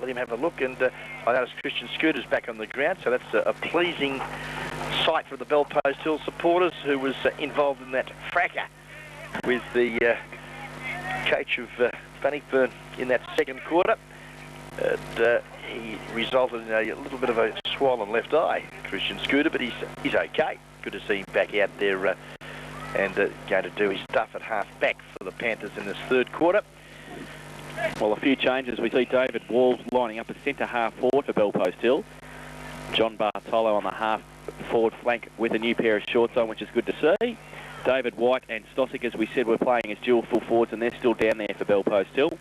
let him have a look. And I noticed Christian Scooter's back on the ground, so that's a pleasing sight for the Bellpost Hill supporters, who was involved in that fracas with the coach of Bannockburn in that second quarter. And he resulted in a little bit of a swollen left eye, Christian Scooter, but he's okay. Good to see him back out there and going to do his stuff at half-back for the Panthers in this third quarter. Well, a few changes. We see David Walls lining up a centre half forward for Bellpost Hill. John Bartolo on the half forward flank with a new pair of shorts on, which is good to see. David White and Stosic, as we said, were playing as dual full forwards, and they're still down there for Bellpost Hill.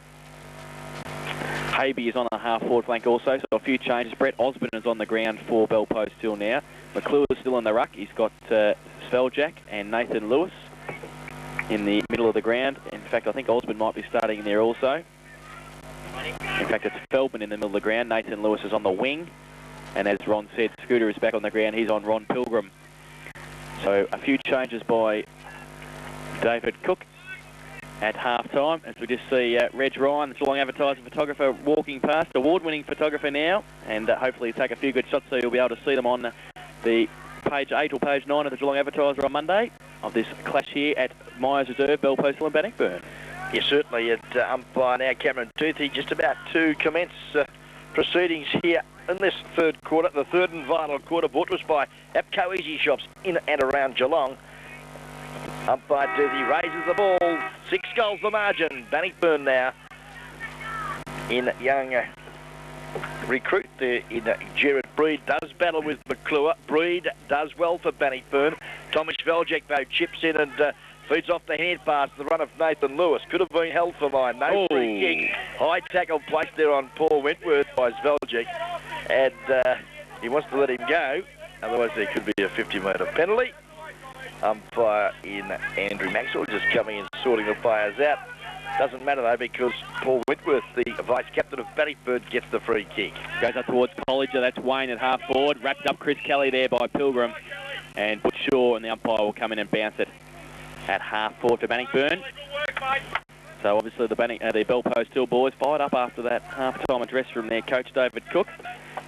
Habe is on the half forward flank also, so a few changes. Brett Osborne is on the ground for Bellpost Hill now. McClure is still in the ruck. He's got Sveljak and Nathan Lewis in the middle of the ground. In fact, I think Osborne might be starting there also. In fact, it's Feldman in the middle of the ground. Nathan Lewis is on the wing. And as Ron said, Scooter is back on the ground. He's on Ron Pilgrim. So a few changes by David Cook at half-time, as we just see Reg Ryan, the Geelong advertising photographer, walking past, award-winning photographer now, and hopefully take a few good shots so you'll be able to see them on the page 8 or page 9 of the Geelong Advertiser on Monday of this clash here at Myers Reserve, Bellpost Hill and Bannockburn. Yes, certainly. At umpire now, Cameron Toothy, just about to commence proceedings here in this third quarter, the third and final quarter, brought to us by APCO Easy Shops in and around Geelong. Umpire Toothy raises the ball, 6 goals the margin. Bannockburn now in young recruit there in Gerard Breed, does battle with McClure. Breed does well for Bannockburn. Tommy Sveljak though chips in and feeds off the hand pass, the run of Nathan Lewis. Could have been held for mine. No free kick. High tackle placed there on Paul Wentworth by Sveljak, and he wants to let him go, otherwise there could be a 50-metre penalty. Umpire in Andrew Maxwell just coming and sorting the players out. Doesn't matter though, because Paul Wentworth, the vice-captain of Bannockburn, gets the free kick. Goes up towards Colliger. That's Wayne at half forward. Wrapped up Chris Kelly there by Pilgrim. And Butch Shaw, and the umpire will come in and bounce it at half forward for Bannockburn. So obviously the Bellpost Hill boys fired up after that half-time address from their coach David Cook,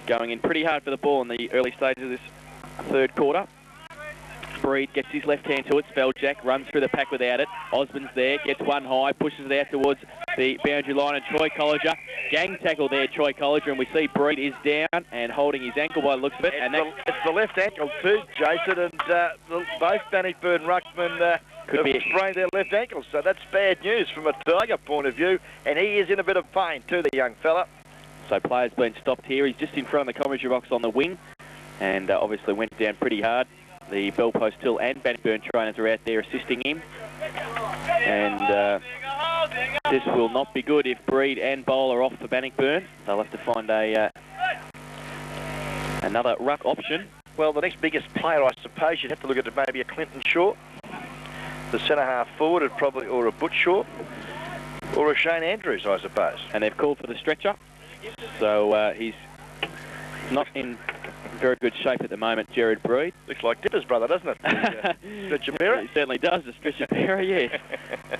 going in pretty hard for the ball in the early stages of this third quarter. Breed gets his left hand to it. Sveljak runs through the pack without it. Osborne's there, gets one high, pushes it out towards the boundary line, and Troy Colliger. Gang tackle there, Troy Colliger, and we see Breed is down and holding his ankle by the looks of it. It's the left ankle too, Jason, and both Bannockburn ruckmen have sprained their left ankles, so that's bad news from a Tiger point of view, and he is in a bit of pain too, the young fella. So player's been stopped here. He's just in front of the commentary box on the wing, and obviously went down pretty hard. The Bellpost Hill and Bannockburn trainers are out there assisting him. And this will not be good if Breed and Bowl are off for Bannockburn. They'll have to find another ruck option. Well, the next biggest player, I suppose, you'd have to look at maybe a Clinton Shaw. The centre-half forward, probably, or a Butch Shaw, or a Shane Andrews, I suppose. And they've called for the stretcher. So he's not in very good shape at the moment, Gerard Breed. Looks like Dipper's brother, doesn't it? Stretcher bearer? It certainly does, the stretcher bearer, yes.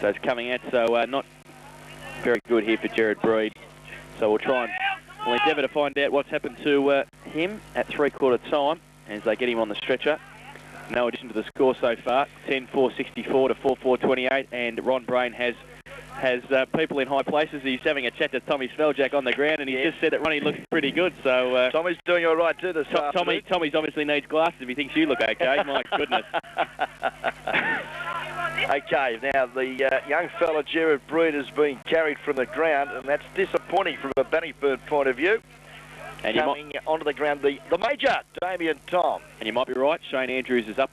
So it's coming out, so not very good here for Gerard Breed. So we'll endeavour to find out what's happened to him at three-quarter time as they get him on the stretcher. No addition to the score so far, 10-4-64 to 4-4-28, and Ron Brain has people in high places. He's having a chat to Tommy Sveljak on the ground, and he just said that Ronnie looks pretty good. So Tommy's doing all right too this afternoon. Tommy's obviously needs glasses if he thinks you look okay. My goodness. Okay, now the young fella Gerard Breed has been carried from the ground, and that's disappointing from a Bannockburn point of view. And coming onto the ground, the major, Damien Tom. And you might be right, Shane Andrews is up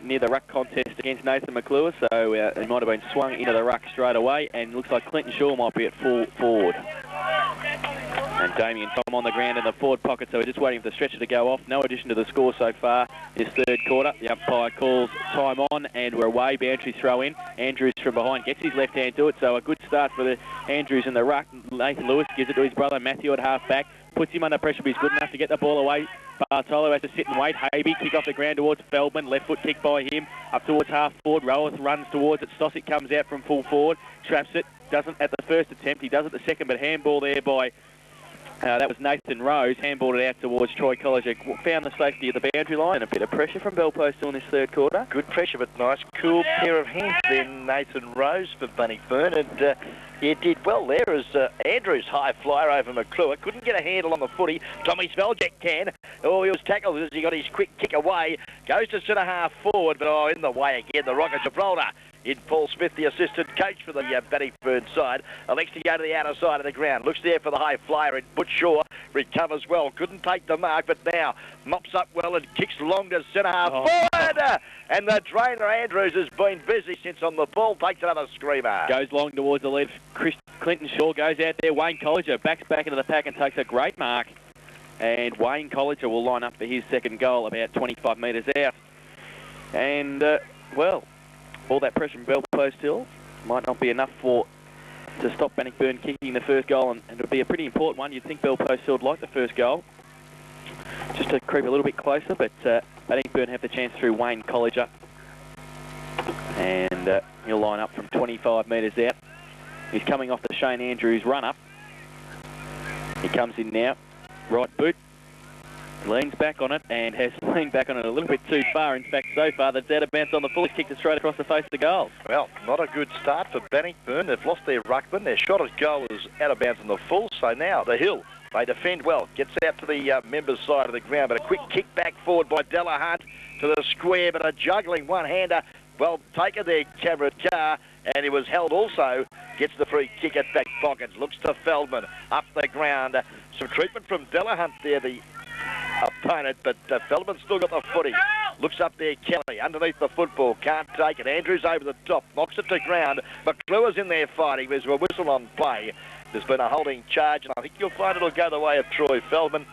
near the ruck contest against Nathan McClure, so he might have been swung into the ruck straight away, and looks like Clinton Shaw might be at full forward. And Damien Tom on the ground in the forward pocket, so we're just waiting for the stretcher to go off. No addition to the score so far this third quarter. The umpire calls time on, and we're away. Boundary throw in. Andrews from behind gets his left hand to it, so a good start for the Andrews in the ruck. Nathan Lewis gives it to his brother Matthew at half back. Puts him under pressure, but he's good enough to get the ball away. Bartolo has to sit and wait. Habe kick off the ground towards Feldman. Left foot kick by him. Up towards half forward. Roweth runs towards it. Stosic comes out from full forward. Traps it. Doesn't at the first attempt. He does at the second, but handball there by That was Nathan Rose, handballed it out towards Troy Colliger. Found the safety at the boundary line, and a bit of pressure from Bell Post in this third quarter. Good pressure, but nice, cool pair of hands then, Nathan Rose for Bannockburn. And he did well there as Andrews high flyer over McClure. Couldn't get a handle on the footy. Tommy Sveljack can. Oh, he was tackled as he got his quick kick away. Goes to centre half forward, but in the way again, the Rocket Gibraltar. In Paul Smith, the assistant coach for the Bannockburn side. Elects to go to the outer side of the ground. Looks there for the high flyer in Butch Shaw. Recovers well. Couldn't take the mark, but now mops up well and kicks long to centre half forward. And the trainer, Andrews, has been busy since on the ball. Takes another screamer. Goes long towards the lead. Clinton Shaw goes out there. Wayne Colliger backs back into the pack and takes a great mark. And Wayne Colliger will line up for his second goal about 25 metres out. And, well, all that pressure from Bell Post Hill might not be enough to stop Bannockburn kicking the first goal, and it'll be a pretty important one. You'd think Bell Post Hill would like the first goal, just to creep a little bit closer, but Bannockburn have the chance through Wayne Colliger, and he'll line up from 25 metres out. He's coming off the Shane Andrews run-up. He comes in now, right boot. Leans back on it and has leaned back on it a little bit too far. In fact, so far, that's out of bounds on the full. He's kicked it straight across the face of the goal. Well, not a good start for Bannockburn. They've lost their ruckman. Their shot at goal is out of bounds on the full. So now the Hill, they defend well. Gets out to the members' side of the ground, but a quick kick back forward by Delahunt to the square, but a juggling one-hander. Well taken there, Cameron Carr, and he was held also. Gets the free kick at back pocket. Looks to Feldman up the ground. Some treatment from Delahunt there, the opponent, but Feldman still got the footy. Looks up there, Kelly, underneath the football, can't take it. Andrews over the top, knocks it to ground. McClure's in there fighting. There's a whistle on play. There's been a holding charge, and I think you'll find it'll go the way of Troy Feldman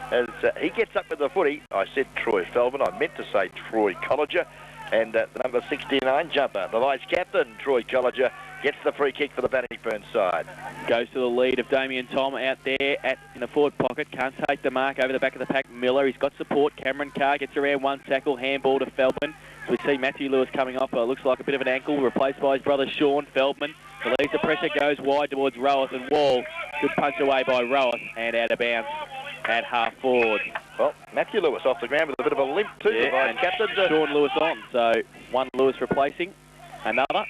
as he gets up with the footy. I said Troy Feldman, I meant to say Troy Colliger, and the number 69 jumper, the vice-captain, Troy Colliger, gets the free kick for the Bannockburn side. Goes to the lead of Damien Tom out there in the forward pocket. Can't take the mark over the back of the pack. Miller, he's got support. Cameron Carr gets around one tackle. Handball to Feldman. So we see Matthew Lewis coming off. Looks like a bit of an ankle. Replaced by his brother Sean Feldman. Believes the pressure goes wide towards Rowath and Wall. Good punch away by Rowath and out of bounds at half forward. Well, Matthew Lewis off the ground with a bit of a limp too. Yeah, and captain Sean Lewis on. So one Lewis replacing another.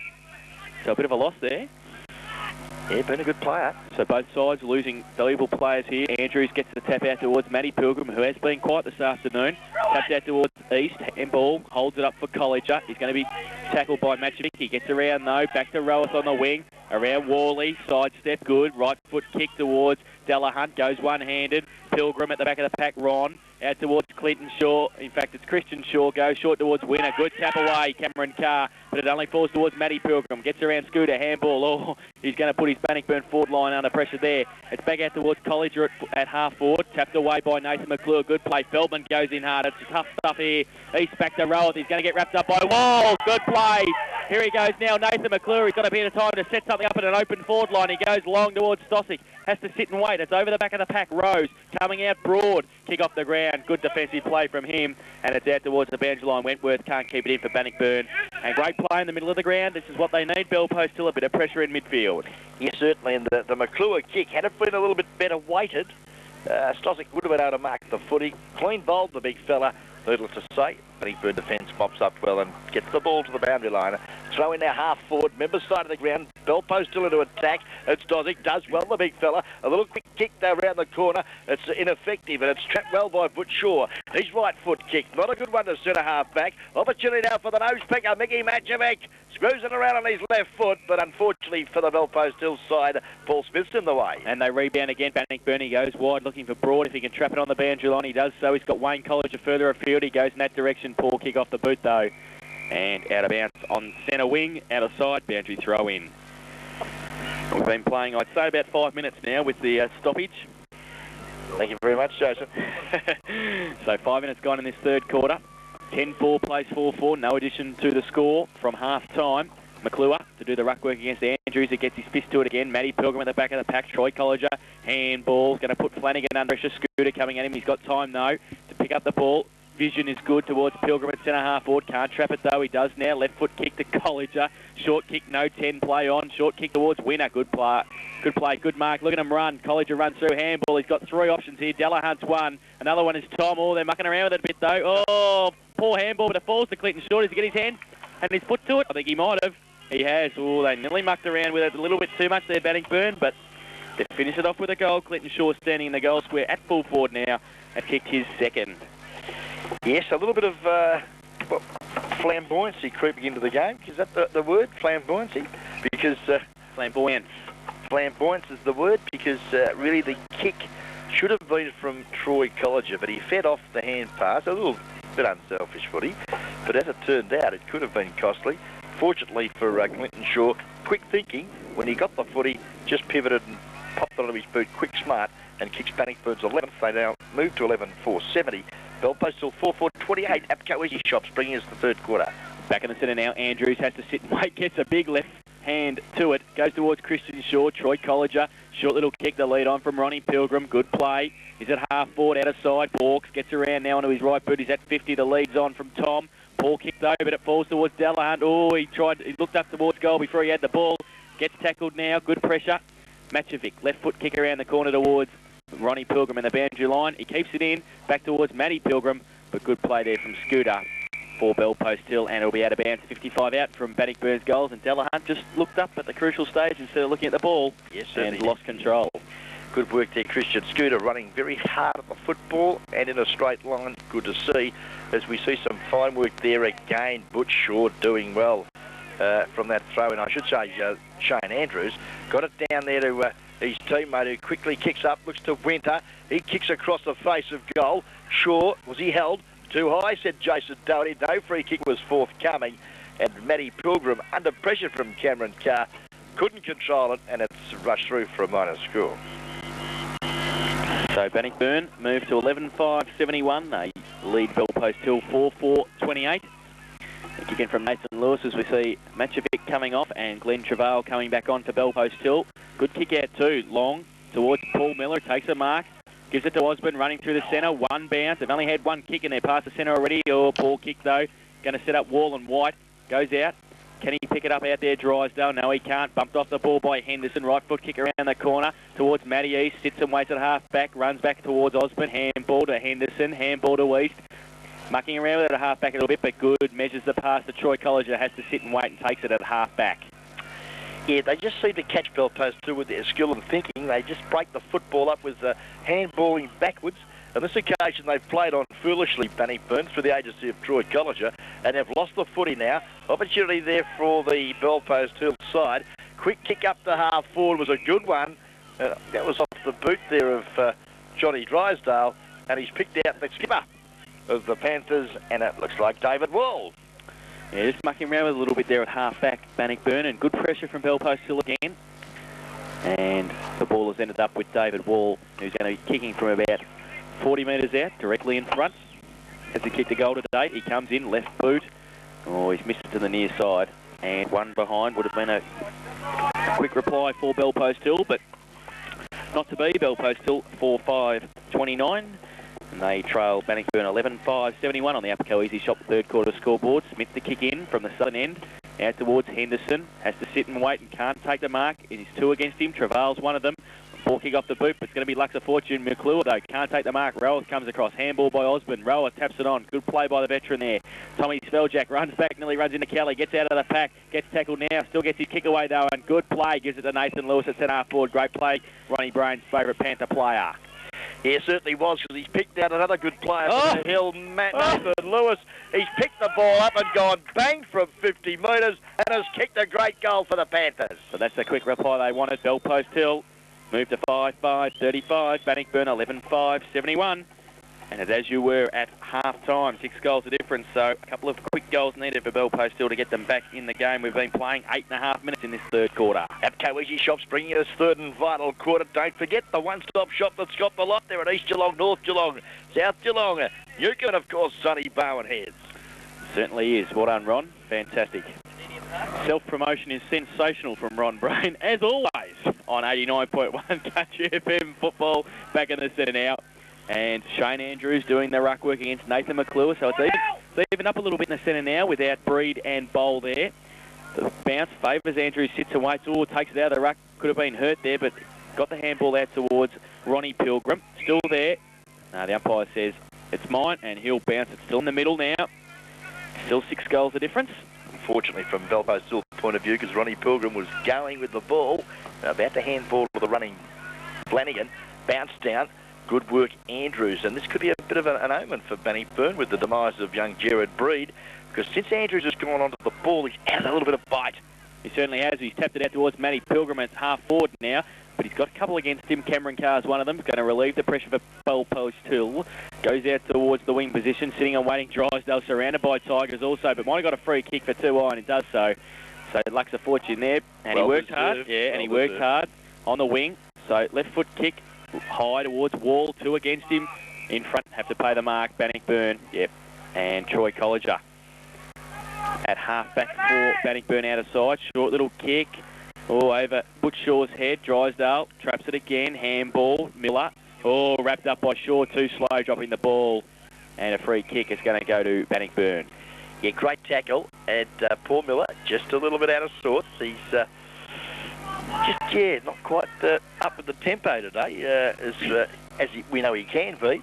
So a bit of a loss there. Yeah, been a good player. So both sides losing valuable players here. Andrews gets the tap out towards Matty Pilgrim, who has been quiet this afternoon. Taps out towards East. Handball holds it up for Colliger. He's going to be tackled by Matchovic. He gets around though. Back to Rowath on the wing. Around Worley. Sidestep good. Right foot kick towards Delahunt. Goes one-handed. Pilgrim at the back of the pack. Ron. Out towards Clinton Shaw. In fact, it's Christian Shaw. Goes short towards Winner. Good tap away, Cameron Carr. But it only falls towards Matty Pilgrim. Gets around Scooter. Handball. Oh, he's going to put his Bannockburn forward line under pressure there. It's back out towards Colliger at half forward. Tapped away by Nathan McClure. Good play. Feldman goes in hard. It's tough stuff here. East back to Rowath. He's going to get wrapped up by Wall. Good play. Here he goes now. Nathan McClure. He's got a bit of time to set something up at an open forward line. He goes long towards Stossick. Has to sit and wait. It's over the back of the pack. Rose coming out broad. Kick off the ground. Good defensive play from him. And it's out towards the boundary line. Wentworth can't keep it in for Bannockburn. And great play in the middle of the ground. This is what they need. Bell Post still a bit of pressure in midfield. Yes, certainly. And the McClure kick, had it been a little bit better weighted, Stossick would have been able to mark the footy. Clean bowled the big fella. Needless to say, Bannockburn defence pops up well and gets the ball to the boundary line. Throw in there half forward, members side of the ground. Bell Post still into attack. It's Stossick, does well, the big fella. A little quick kick there around the corner. It's ineffective and it's trapped well by Butch Shaw. His right foot kick, not a good one to centre half back. Opportunity now for the nose picker, Mickey Matchovic. Screws it around on his left foot, but unfortunately for the Bell Post Hill side, Paul Smith's in the way. And they rebound again. Bannockburn, he goes wide, looking for Broad. If he can trap it on the boundary line, he does so. He's got Wayne Colliger further afield. He goes in that direction. Poor kick off the boot, though. And out of bounds on centre wing, out of side, boundary throw in. We've been playing, I'd say, about 5 minutes now with the stoppage. Thank you very much, Jason. So 5 minutes gone in this third quarter. 10-4 plays 4-4. No addition to the score from half-time. McClure to do the ruck work against Andrews. He gets his fist to it again. Matty Pilgrim at the back of the pack. Troy Colliger. Handball. Going to put Flanagan under pressure. Scooter coming at him. He's got time, though, to pick up the ball. vision is good towards Pilgrim at centre half forward. Can't trap it though. He does now. Left foot kick to Colliger. Short kick, no 10 play on. Short kick towards Winner. Good play. Good play. Good mark. Look at him run. Colliger runs through handball. He's got 3 options here. Delahunt's one. Another one is Tom. Oh, they're mucking around with it a bit though. Oh, poor handball, but it falls to Clinton Short. Does he get his hand and his foot to it? I think he might have. He has. Oh, they nearly mucked around with it a little bit too much there, Bannockburn, but they finish it off with a goal. Clinton Shaw standing in the goal square at full forward now and kicked his second. Yes, a little bit of flamboyancy creeping into the game. Is that the word, flamboyancy? Because Flamboyance. Flamboyance is the word, because really the kick should have been from Troy Colliger, but he fed off the hand pass. A little bit unselfish footy, but as it turned out, it could have been costly. Fortunately for Clinton Shaw, quick thinking, when he got the footy, just pivoted and popped onto his boot, quick smart, and kicks Bannockburn's 11th. They now move to 11-4-70. Bell Post still 4-4-28. Apco Easy Shops bringing us the third quarter. Back in the centre now, Andrews has to sit and wait, gets a big left hand to it, goes towards Christian Shaw. Troy Colliger, short little kick, the lead on from Ronnie Pilgrim. Good play. He's at half forward, out of side. Hawks gets around now onto his right boot. He's at 50. The lead's on from Tom. Ball kicked over, but it falls towards Delahunt. Oh, he looked up towards goal before he had the ball. Gets tackled now. Good pressure. Matchovic, left foot kick around the corner towards Ronnie Pilgrim in the boundary line. He keeps it in, back towards Matty Pilgrim, but good play there from Scooter for Bell Post Hill, and it'll be out of bounds. 55 out from Bannockburn's goals, and Delahunt just looked up at the crucial stage instead of looking at the ball, yes, and lost control. Good work there, Christian Scooter, running very hard at the football and in a straight line. Good to see, as we see some fine work there again. Butch Shaw doing well from that throw-in. I should say Shane Andrews got it down there to his teammate, who quickly kicks up, looks to Winter. He kicks across the face of goal. Shaw, was he held? Too high, said Jason Doherty. No free kick was forthcoming, and Matty Pilgrim, under pressure from Cameron Carr, couldn't control it, and it's rushed through for a minor score. So Bannockburn move to 11-5-71. They lead Bell Post Hill 4-4-28. Kicking from Nathan Lewis as we see Matchovic coming off and Glenn Travail coming back on for Bell Post Hill. Good kick out too, long towards Paul Miller, takes a mark, gives it to Osborne, running through the centre, one bounce. They've only had one kick in there past the centre already. Oh, ball kick though, going to set up Wall and White, goes out. Can he pick it up out there, Drysdale? No, he can't. Bumped off the ball by Henderson. Right foot kick around the corner towards Matty East. Sits and waits at half back. Runs back towards Osborne. Handball to Henderson. Handball to East. Mucking around with it at half back a little bit, but good. Measures the pass to Troy Colliger. Has to sit and wait and takes it at half back. Yeah, they just seem to catch Bell Post too with their skill and thinking. They just break the football up with handballing backwards. On this occasion, they've played on foolishly, Bannockburn, through the agency of Troy Colliger, and they've lost the footy now. Opportunity there for the Bell Post Hill side. Quick kick up to half forward was a good one. That was off the boot there of Johnny Drysdale, and he's picked out the skipper of the Panthers, and it looks like David Wall. Yeah, just mucking around with a little bit there at half back, Bannockburn, and good pressure from Bell Post Hill again. And the ball has ended up with David Wall, who's going to be kicking from about 40 metres out, directly in front. Has he kicked a goal to date? He comes in, left boot. Oh, he's missed it to the near side. And one behind would have been a quick reply for Bell Post Hill, but not to be. Bell Post Hill 4-5-29. And they trail Bannockburn 11-5-71 on the Upco Easy Shop third quarter scoreboard. Smith the kick in from the southern end. Out towards Henderson. Has to sit and wait and can't take the mark. It is two against him. Travail's one of them. Ball kick off the boot, but it's going to be Lux of Fortune. McClure, though, can't take the mark. Rower comes across. Handball by Osborne. Rower taps it on. Good play by the veteran there. Tommy Sveljak runs back, nearly runs into Kelly. Gets out of the pack. Gets tackled now. Still gets his kick away, though, and good play. Gives it to Nathan Lewis at centre half forward. Great play. Ronnie Brain's favourite Panther player. Yeah, certainly was, because he's picked out another good player from the hill, Nathan Lewis. He's picked the ball up and gone bang from 50 metres and has kicked a great goal for the Panthers. So that's the quick reply they wanted. Bell Post Hill moved to 5-5-35. Bannockburn 11-5-71. And as you were at half-time, 6 goals of difference. So a couple of quick goals needed for Bell Post Hill to get them back in the game. We've been playing 8.5 minutes in this third quarter. Apco Easy Shops bringing us third and vital quarter. Don't forget the one-stop shop that's got the lot there at East Geelong, North Geelong, South Geelong, Newcombe, and of course Sunny Bowen Heads. Certainly is. Well done, Ron. Fantastic. Self-promotion is sensational from Ron Brain, as always, on 89.1 Country FM football. Back in the centre now. And Shane Andrews doing the ruck work against Nathan McClure. So it's even up a little bit in the centre now without Breed and Bowl there. The bounce favours Andrews, sits and waits. Oh, takes it out of the ruck. Could have been hurt there, but got the handball out towards Ronnie Pilgrim. Still there. The umpire says it's mine, and he'll bounce it. Still in the middle now. Still 6 goals the difference. Unfortunately, from Belpo's point of view, because Ronnie Pilgrim was going with the ball, about to handball to the running Flanagan. Bounced down. Good work, Andrews. And this could be a bit of an omen for Bannockburn with the demise of young Gerard Breed, because since Andrews has gone onto the ball, he's added a little bit of bite. He certainly has. He's tapped it out towards Matty Pilgrim. It's half forward now, but he's got a couple against him. Cameron Carr's one of them. He's going to relieve the pressure for Belpo's Till. Goes out towards the wing position, sitting and waiting. Drysdale surrounded by Tigers also, but might have got a free kick for 2 iron. It does so. So luck's a fortune there. And well he worked deserved. hard. Yeah, and he well worked hard on the wing. So left foot kick, high towards Wall. 2 against him. In front, have to pay the mark. Bannockburn, yep. And Troy Colliger. At half-back for Bannockburn out of sight. Short little kick. Oh, over Butchshaw's head. Drysdale traps it again. Handball. Miller. Oh, wrapped up by Shaw. Too slow, dropping the ball. And a free kick is going to go to Bannockburn. Yeah, great tackle. And poor Miller, just a little bit out of sorts. He's just, not quite up with the tempo today, as we know he can be.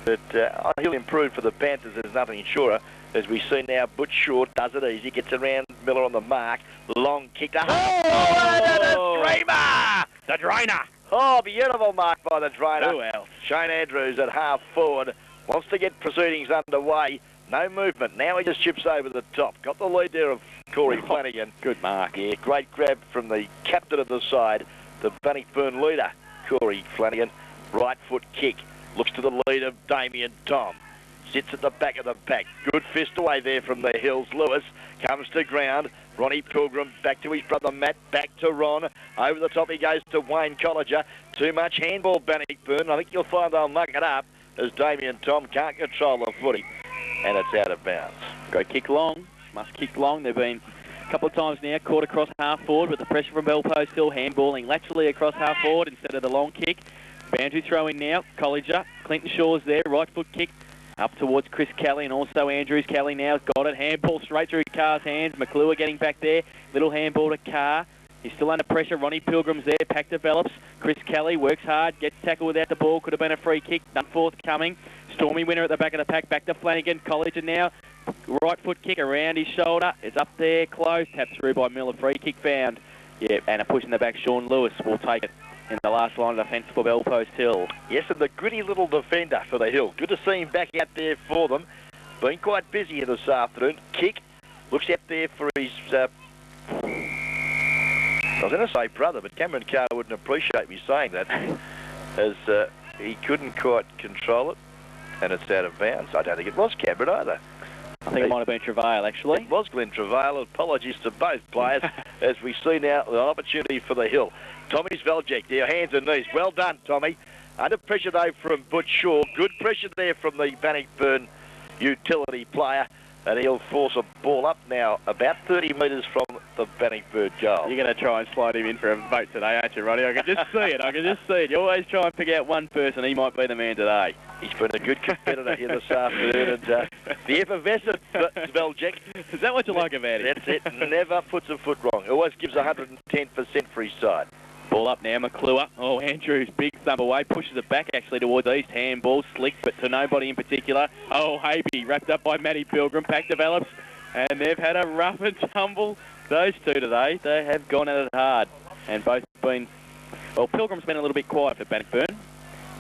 But he'll improve for the Panthers. There's nothing surer. As we see now, Butch Shaw does it easy, gets around Miller on the mark, long kick to the dreamer! The drainer! Oh, beautiful mark by the drainer. Who else? Shane Andrews at half forward, wants to get proceedings underway. No movement, now he just chips over the top. Got the lead there of Corey Flanagan. Good mark. Yeah, great grab from the captain of the side, the Bannockburn leader, Corey Flanagan. Right foot kick, looks to the lead of Damien Tom. Sits at the back of the pack. Good fist away there from the Hills. Lewis comes to ground. Ronnie Pilgrim back to his brother Matt. Back to Ron. Over the top he goes to Wayne Colliger. Too much handball, Bannockburn. I think you'll find they'll muck it up as Damien Tom can't control the footy. And it's out of bounds. Go kick long. Must kick long. They've been a couple of times now caught across half forward with the pressure from Belpo still handballing laterally across half forward instead of the long kick. Boundary throw in now. Colliger. Clinton Shaw's there. Right foot kick. Up towards Chris Kelly and also Andrews. Kelly now got it. Handball straight through Carr's hands. McClure getting back there. Little handball to Carr. He's still under pressure. Ronnie Pilgrim's there. Pack develops. Chris Kelly works hard. Gets tackled without the ball. Could have been a free kick. None forthcoming. Stormy winner at the back of the pack. Back to Flanagan. Colliger now. Right foot kick around his shoulder. It's up there. Close. Tapped through by Miller. Free kick found. Yeah, and a push in the back. Sean Lewis will take it in the last line of defence for Belpo's Hill. Yes, and the gritty little defender for the Hill. Good to see him back out there for them. Been quite busy here this afternoon. Kick. Looks out there for his... I was going to say brother, but Cameron Carr wouldn't appreciate me saying that, as he couldn't quite control it, and it's out of bounds. I don't think it was Cameron either. I think it might have been Travail, actually. It was Glenn Travail. Apologies to both players as we see now an opportunity for the Hill. Tommy's Veljek there, hands and knees. Well done, Tommy. Under pressure, though, from Butch Shaw. Good pressure there from the Bannockburn utility player. And he'll force a ball up now about 30 metres from the Bannockburn goal. You're going to try and slide him in for a vote today, aren't you, Ronnie? I can just see it. I can just see it. You always try and pick out one person. He might be the man today. He's been a good competitor here this afternoon. And the effervescent Veljek. Is that what you like about him? That's it. Never puts a foot wrong. Always gives 110% for his side. Ball up now, McClure. Oh, Andrews, big thump away, pushes it back actually towards East. Handball, slick, but to nobody in particular. Oh, Habe, wrapped up by Matty Pilgrim. Pack develops, and they've had a rough and tumble. Those two today, they have gone at it hard. And both been, well, Pilgrim's been a little bit quiet for Bannockburn,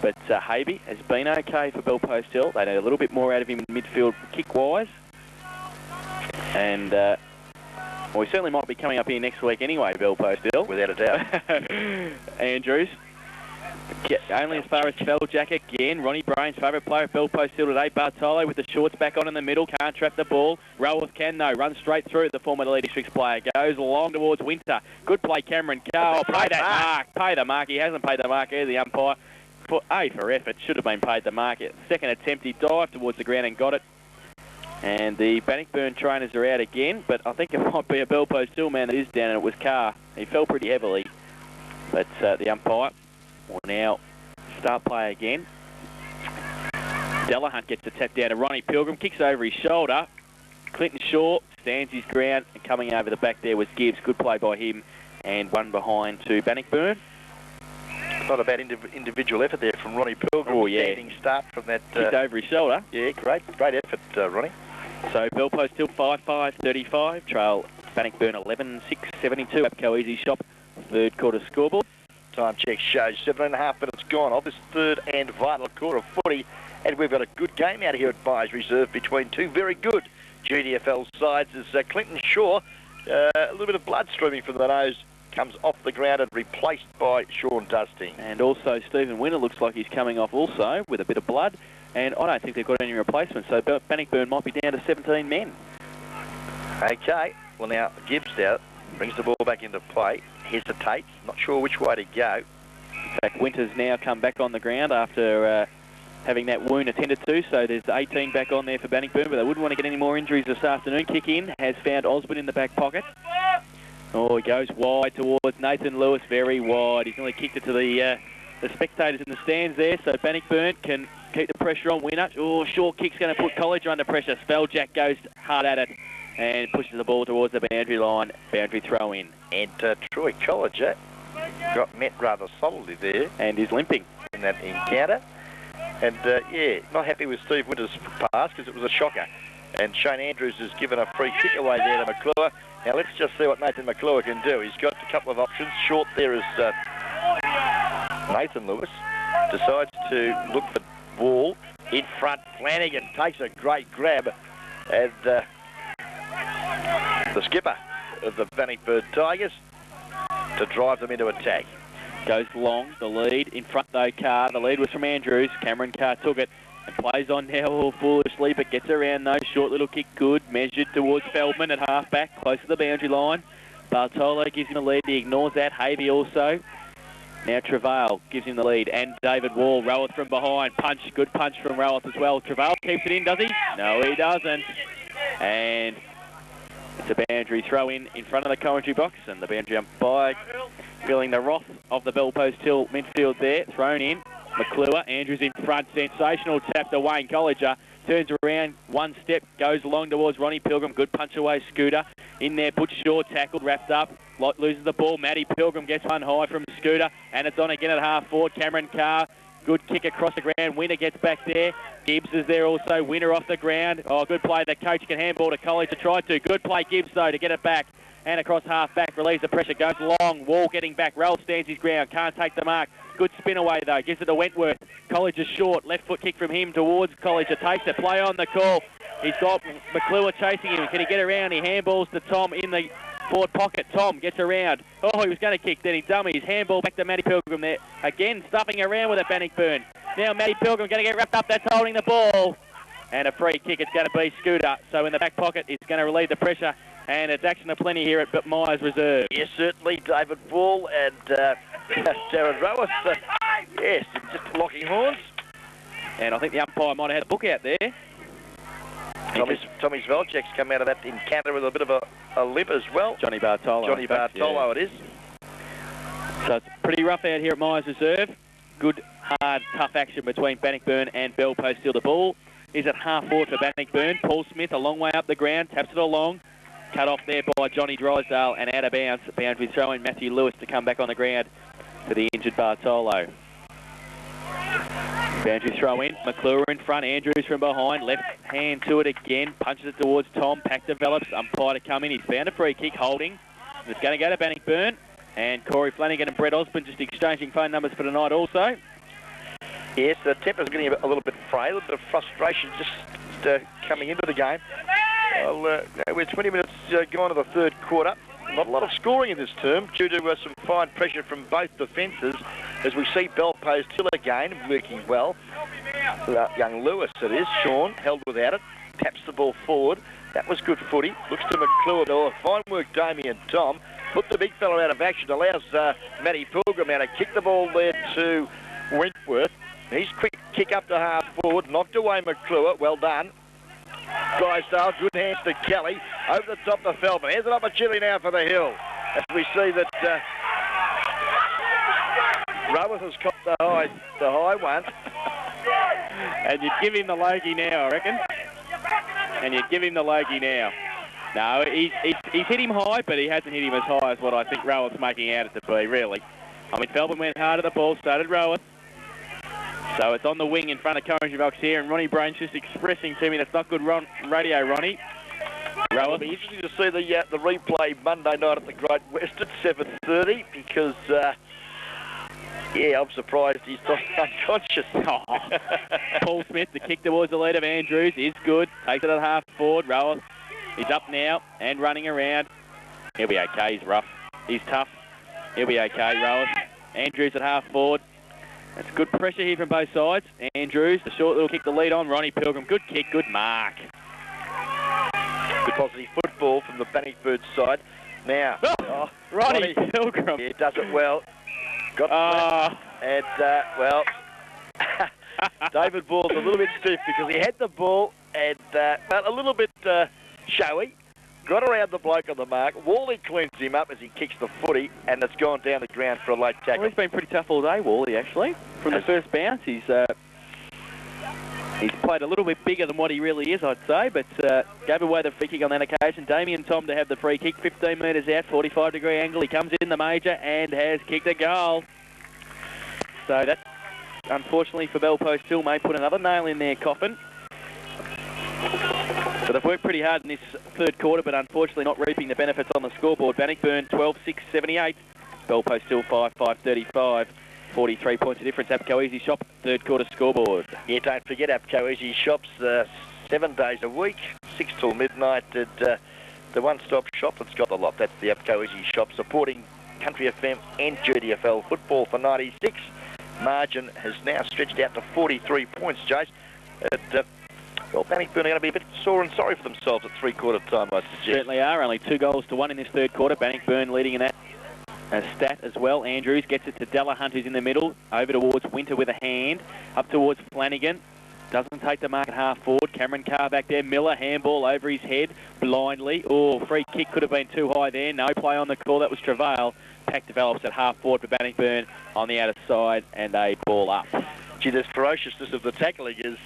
but Habe has been okay for Belpo's Hill. They need a little bit more out of him in midfield kick-wise. And... well, we certainly might be coming up here next week anyway, Belpo's Hill. Without a doubt. Andrews. Only as far as Veljek again. Ronnie Brain's favourite player at Belpo's Hill today. Bartolo with the shorts back on in the middle. Can't trap the ball. Raworth can, though. Runs straight through the former Lead Districts player. Goes along towards Winter. Good play, Cameron Carr. Pay that mark. Pay the mark. He hasn't paid the mark either, the umpire. For effort. Should have been paid the mark. Second attempt, he dived towards the ground and got it. And the Bannockburn trainers are out again, but I think it might be a Belpo's Hill man that is down, and it was Carr. He fell pretty heavily, but the umpire will now start play again. Delahunt gets the tap down to Ronnie Pilgrim, kicks over his shoulder. Clinton Shaw stands his ground, and coming over the back there was Gibbs. Good play by him, and one behind to Bannockburn. Not a bad individual effort there from Ronnie Pilgrim. Oh, yeah. Standing start from that. Kicked over his shoulder. Yeah, great effort, Ronnie. So Bell Post still 5-5-35. Trail Bannockburn 11-6-72. Apco Easy Shop, third quarter scoreboard. Time check shows 7.5 minutes gone of this third and vital quarter of footy. And we've got a good game out here at Byes Reserve between two very good GDFL sides as Clinton Shaw, a little bit of blood streaming from the nose, comes off the ground and replaced by Sean Dusty. And also Stephen Winter looks like he's coming off also with a bit of blood. And I don't think they've got any replacements, so Bannockburn might be down to 17 men. Okay, well now Gibbs out, brings the ball back into play, hesitates, not sure which way to go. In fact, Winter's now come back on the ground after having that wound attended to, so there's 18 back on there for Bannockburn, but they wouldn't want to get any more injuries this afternoon. Kick in, has found Osborne in the back pocket. Oh, he goes wide towards Nathan Lewis, very wide. He's nearly kicked it to the spectators in the stands there, so Bannockburn can keep the pressure on Winter. Oh, short kick's going to put College under pressure. Spelljack goes hard at it and pushes the ball towards the boundary line. Boundary throw in. And Troy College got met rather solidly there. And is limping. In that encounter. And, yeah, not happy with Steve Winter's pass because it was a shocker. And Shane Andrews has given a free kick away there to McClure. Now, let's just see what Nathan McClure can do. He's got a couple of options. Short there is Nathan Lewis. Decides to look for Wall. In front, Flanagan takes a great grab. And the skipper of the Bannockburn Tigers to drive them into attack. Goes long, the lead. In front, though, Carr. The lead was from Andrews. Cameron Carr took it and plays on now all foolishly, but gets around, though. Short little kick, good. Measured towards Feldman at half-back, close to the boundary line. Bartolo gives him a lead. He ignores that. Havey also. Now Travail gives him the lead. And David Wall, Roweth from behind. Punch, good punch from Roweth as well. Travail keeps it in, does he? No, he doesn't. And it's a boundary throw in front of the commentary box, and the boundary umpire feeling the wrath of the Bell Post Hill midfield there. Thrown in. McClure, Andrews in front, sensational tap to Wayne Colliger. Turns around, one step, goes along towards Ronnie Pilgrim. Good punch away, Scooter. In there, Butch Shaw tackled, wrapped up. Lot loses the ball. Matty Pilgrim gets one high from Scooter, and it's on again at half forward. Cameron Carr, good kick across the ground. Winter gets back there. Gibbs is there also. Winter off the ground. Oh, good play. The coach can handball to College to try to. Good play, Gibbs, though, to get it back. And across half-back, relieves the pressure, goes long. Wall getting back. Rowell stands his ground. Can't take the mark. Good spin away, though. Gives it to Wentworth. College is short. Left foot kick from him towards College. Takes it. Play on the call. He's got McClure chasing him. Can he get around? He handballs to Tom in the forward pocket. Tom gets around. Oh, he was going to kick. Then he dummies. Handball back to Matty Pilgrim there. Again, stuffing around with it, Bannockburn. Now Matty Pilgrim going to get wrapped up. That's holding the ball. And a free kick. It's going to be Scooter. So in the back pocket, it's going to relieve the pressure. And it's action aplenty here at Myers Reserve. Yes, certainly. David Ball and Darren Roweth. Yes, just locking horns. And I think the umpire might have had a book out there. Tommy Sveljak's come out of that encounter with a bit of a limp as well. Johnny Bartolo. Johnny Bartolo, yeah. It is. So it's pretty rough out here at Myers Reserve. Good, hard, tough action between Bannockburn and Bell Post. Still the ball is at half forward for Bannockburn. Paul Smith a long way up the ground, taps it along. Cut off there by Johnny Drysdale and out of bounds. Boundary throw in Matthew Lewis to come back on the ground for the injured Bartolo. Boundary throw in. McClure in front. Andrews from behind. Left hand to it again. Punches it towards Tom. Pack develops. Umpire to come in. He's found a free kick. Holding. It's going to go to Bannockburn. And Corey Flanagan and Brett Osborne just exchanging phone numbers for tonight also. Yes, the temper's getting a little bit frail. A little bit of frustration just coming into the game. Well, we're 20 minutes gone to the third quarter. Not a lot of scoring in this term due to some fine pressure from both defences as we see Bell Post Hill again working well. Young Lewis it is. Sean held without it. Taps the ball forward. That was good footy. Looks to McClure. Oh, fine work, Damien Tom. Put the big fella out of action. Allows Matty Pilgrim now to kick the ball there to Wentworth. He's quick kick up to half forward. Knocked away McClure. Well done. Drysdale, good hands to Kelly. Over the top to Feldman. Here's an opportunity now for the Hill. As we see that Roweth has caught the high one. And you'd give him the Logie now, I reckon. And you'd give him the Logie now. No, he's hit him high, but he hasn't hit him as high as what I think Rowan's making out it to be, really. I mean, Feldman went hard at the ball, started Rowan. So it's on the wing in front of Currency Box here, and Ronnie Brain's just expressing to me that's not good radio, Ronnie. Rowan. It'll be interesting to see the replay Monday night at the Great West at 7:30 because, yeah, I'm surprised he's not unconscious. Oh. Paul Smith, the kick towards the lead of Andrews is good. Takes it at half forward. Rowan, he's up now and running around. He'll be okay. He's rough. He's tough. He'll be okay, Rowan. Andrews at half forward. That's good pressure here from both sides. Andrews, the short little kick to lead on. Ronnie Pilgrim, good kick, good mark. Good positive football from the Bannockburn side. Now, Ronnie Pilgrim. Yeah, does it well. Got flat. And, well, David Ball's a little bit stiff because he had the ball and, well, a little bit showy. Got around the bloke on the mark. Wally cleans him up as he kicks the footy, and it's gone down the ground for a late tackle. Well, he's been pretty tough all day, Wally, actually. From the first bounce, he's played a little bit bigger than what he really is, I'd say, but gave away the free kick on that occasion. Damien Tom to have the free kick, 15 metres out, 45-degree angle. He comes in the major and has kicked a goal. So that, unfortunately for Belpost Hill, may put another nail in their coffin. So they've worked pretty hard in this third quarter, but unfortunately not reaping the benefits on the scoreboard. Bannockburn 12-6-78. Belpost Hill 5-5-35. 43 points of difference. APCO Easy Shop, third quarter scoreboard. Yeah, don't forget APCO Easy Shops, 7 days a week, 6 till midnight. At, the one-stop shop that's got the lot. That's the APCO Easy Shop, supporting Country FM and GDFL football for 96. Margin has now stretched out to 43 points, Jace. Well, Bannockburn are going to be a bit sore and sorry for themselves at three-quarter time, I suggest. Certainly are. Only 2-1 in this third quarter. Bannockburn leading in that stat as well. Andrews gets it to Delahunt, who's in the middle. Over towards Winter with a hand. Up towards Flanagan. Doesn't take the mark at half forward. Cameron Carr back there. Miller, handball over his head blindly. Oh, free kick could have been too high there. No play on the call. That was Travail. Pack develops at half forward for Bannockburn on the outer side, and a ball up. Gee, the ferociousness of the tackling is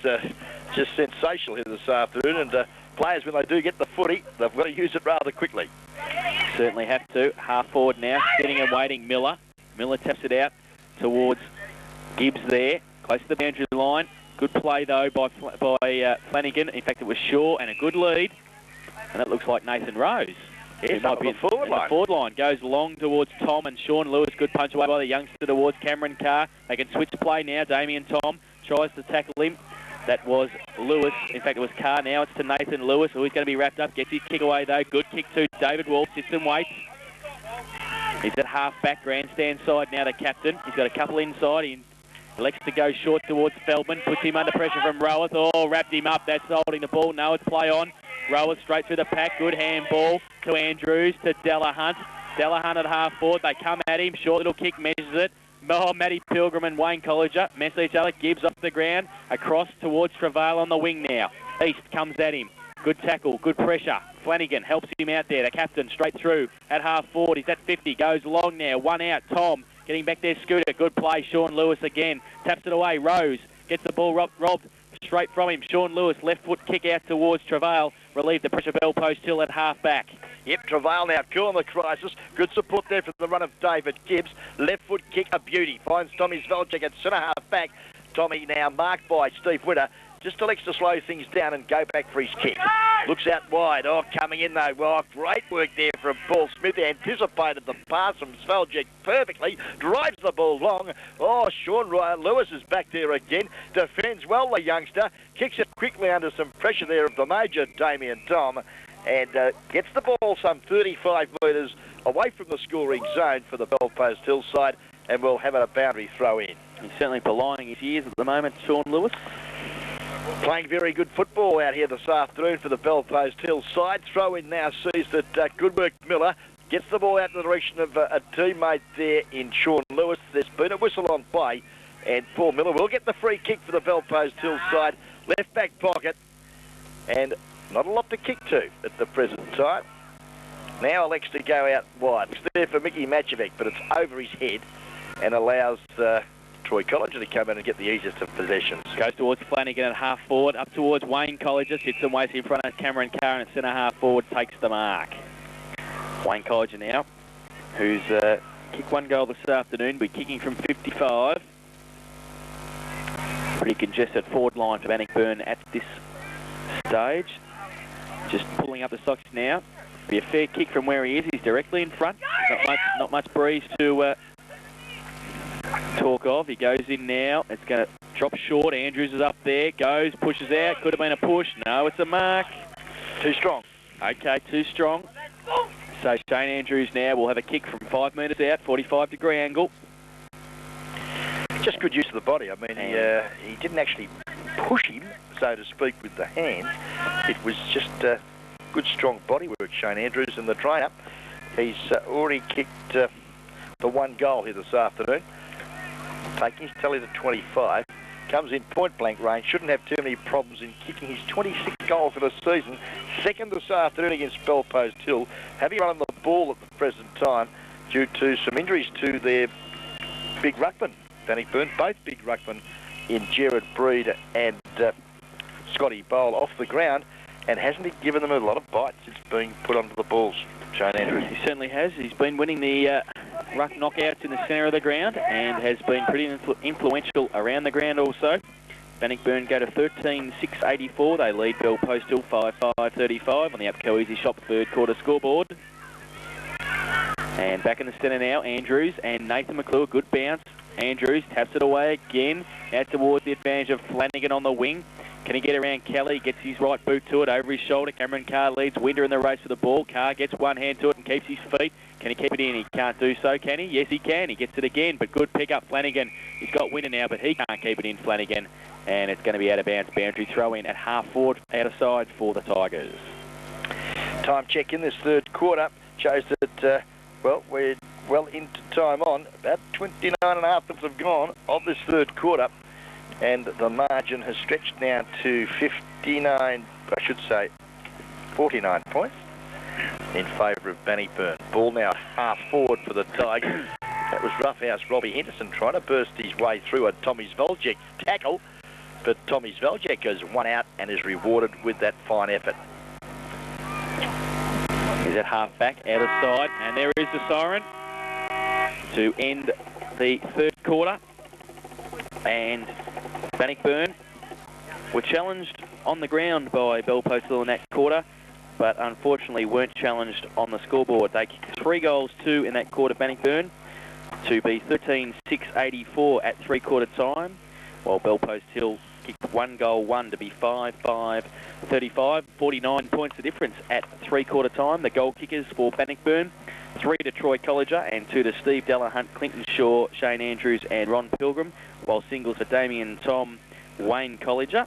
just sensational here this afternoon, and players, when they do get the footy, they've got to use it rather quickly. Certainly have to. Half forward now, sitting and waiting Miller. Miller taps it out towards Gibbs there, close to the boundary line. Good play, though, by Flanagan. In fact, it was Shaw, and a good lead. And that looks like Nathan Rose. Yes, might be in the forward line. The forward line goes long towards Tom and Sean Lewis. Good punch away by the youngster towards Cameron Carr. They can switch play now. Damien Tom tries to tackle him. That was Lewis. In fact, it was Carr. Now it's to Nathan Lewis, who is going to be wrapped up. Gets his kick away, though. Good kick to David Wall. Sits and waits. He's at half-back grandstand side now, the captain. He's got a couple inside. He elects to go short towards Feldman. Puts him under pressure from Roweth. Oh, wrapped him up. That's holding the ball. No, it's play on. Roweth straight through the pack. Good handball to Andrews, to Delahunt. Delahunt at half forward. They come at him. Short little kick, measures it. Oh, Matty Pilgrim and Wayne Colliger mess each other. Gibbs off the ground. Across towards Travail on the wing now. East comes at him. Good tackle. Good pressure. Flanagan helps him out there. The captain straight through at half forward. He's at 50. Goes long now. One out. Tom getting back there. Scooter. Good play. Sean Lewis again. Taps it away. Rose gets the ball robbed straight from him. Sean Lewis, left foot kick out towards Travail. Relieve the pressure. Belpost Hill at half back. Yep, Travail now cool in the crisis. Good support there from the run of David Gibbs. Left foot kick, a beauty. Finds Tommy Sveljak at centre half back. Tommy now marked by Steve Winter. Just elects to slow things down and go back for his kick. Looks out wide. Oh, coming in though. Well, great work there from Paul Smith. Anticipated the pass from Sveljak perfectly. Drives the ball long. Oh, Sean Lewis is back there again. Defends well, the youngster. Kicks it quickly under some pressure there of the major, Damien Tom. And gets the ball some 35 metres away from the scoring zone for the Belpost Hill side, and will have a boundary throw in. He's certainly prolonging his years at the moment, Sean Lewis. Playing very good football out here this afternoon for the Belpost Hill side. Throw in now sees that good work Miller gets the ball out in the direction of a teammate there in Sean Lewis. There's been a whistle on play, and Paul Miller will get the free kick for the Belpost Hill side. Left back pocket, and not a lot to kick to at the present time. Now elects to go out wide. It's there for Mickey Matchevic, but it's over his head and allows Troy College to come in and get the easiest of possessions. Goes towards Flanagan at half forward, up towards Wayne Colliger, sits and waits in front of Cameron Carr, and at centre half forward takes the mark. Wayne Colliger now, who's kicked one goal this afternoon, be kicking from 55. Pretty congested forward line for Bannockburn at this stage. Just pulling up the socks now. Be a fair kick from where he is. He's directly in front. Not much breeze to talk of. He goes in now. It's going to drop short. Andrews is up there. Goes, pushes out. Could have been a push. No, it's a mark. Too strong. Okay, too strong. So Shane Andrews now will have a kick from 5 metres out, 45-degree angle. Just good use of the body. I mean, he didn't actually push him, so to speak, with the hands. It was just good, strong body work, Shane Andrews, and the trainer. He's already kicked the 1 goal here this afternoon, taking his tally to 25. Comes in point-blank range, shouldn't have too many problems in kicking his 26th goal for the season. Second this afternoon against Bellpost Hill. Having run on the ball at the present time due to some injuries to their big ruckman, Bannockburn, both big ruckmen in Gerard Breed and Scotty Bowl off the ground, and hasn't he given them a lot of bites since being put onto the balls, Shane Andrews? He certainly has. He's been winning the ruck knockouts in the centre of the ground and has been pretty influential around the ground also. Bannockburn go to 13-6-84. They lead Bellpost Hill 5-5-35 on the Upco Easy Shop third quarter scoreboard. And back in the centre now, Andrews and Nathan McClure. Good bounce. Andrews taps it away again, out towards the advantage of Flanagan on the wing. Can he get around Kelly? Gets his right boot to it over his shoulder. Cameron Carr leads Winder in the race for the ball. Carr gets one hand to it and keeps his feet. Can he keep it in? He can't do so, can he? Yes, he can. He gets it again, but good pick up, Flanagan. He's got Winder now, but he can't keep it in, Flanagan. And it's going to be out of bounds. Boundary throw in at half forward, out of side for the Tigers. Time check in this third quarter shows that, well, we're well into time on. About 29 and a half minutes have gone of this third quarter, and the margin has stretched now to 49 points in favour of Bannockburn. Ball now half forward for the Tigers. That was roughhouse Robbie Henderson trying to burst his way through a Tommy Zveljek tackle, but Tommy Zveljek goes one out and is rewarded with that fine effort. He's at half back, out of side, and there is the siren to end the third quarter. And Bannockburn were challenged on the ground by Bellpost Hill in that quarter, but unfortunately weren't challenged on the scoreboard. They kicked 3 goals, 2 in that quarter, Bannockburn, to be 13-6-84 at three-quarter time, while Bellpost Hill kicked 1 goal, 1 to be 5-5-35. 49 points the difference at three-quarter time. The goal kickers for Bannockburn, 3 to Troy Colliger and 2 to Steve Delahunt, Clinton Shaw, Shane Andrews and Ron Pilgrim, while singles for Damien Tom, Wayne Colliger.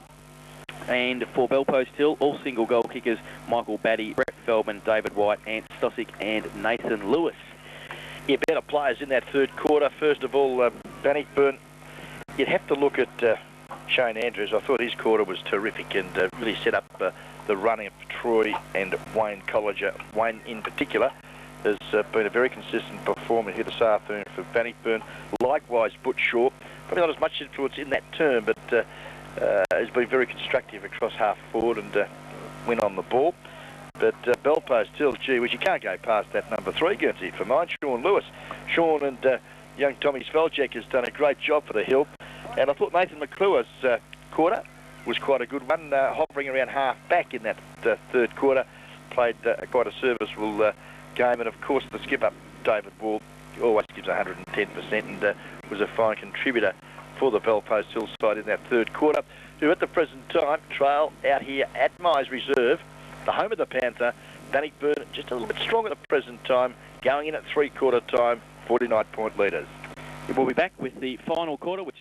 And for Bellpost Hill, all single goal kickers, Michael Batty, Brett Feldman, David White, Ant Stossick and Nathan Lewis. Yeah, better players in that third quarter. First of all, Bannockburn, you'd have to look at Shane Andrews. I thought his quarter was terrific and really set up the running of Troy and Wayne Colliger. Wayne in particular has been a very consistent performer here this afternoon for Bannockburn. Likewise, Butch Shaw, probably not as much influence in that term, but has been very constructive across half forward and win on the ball. But Bellpost Hill, gee whiz, you can't go past that number 3 Guernsey for mine, Sean Lewis. Sean and young Tommy Zveljek has done a great job for the Hill. And I thought Nathan McClure's quarter was quite a good one, hovering around half back in that third quarter. Played quite a serviceable game, and of course the skipper, David Wall, always gives 110% and was a fine contributor for the Bellpost Hill side in that third quarter, who at the present time trail out here at Myers Reserve, the home of the Panther. Bannockburn just a little bit strong at the present time, going in at three-quarter time, 49-point leaders. We'll be back with the final quarter, which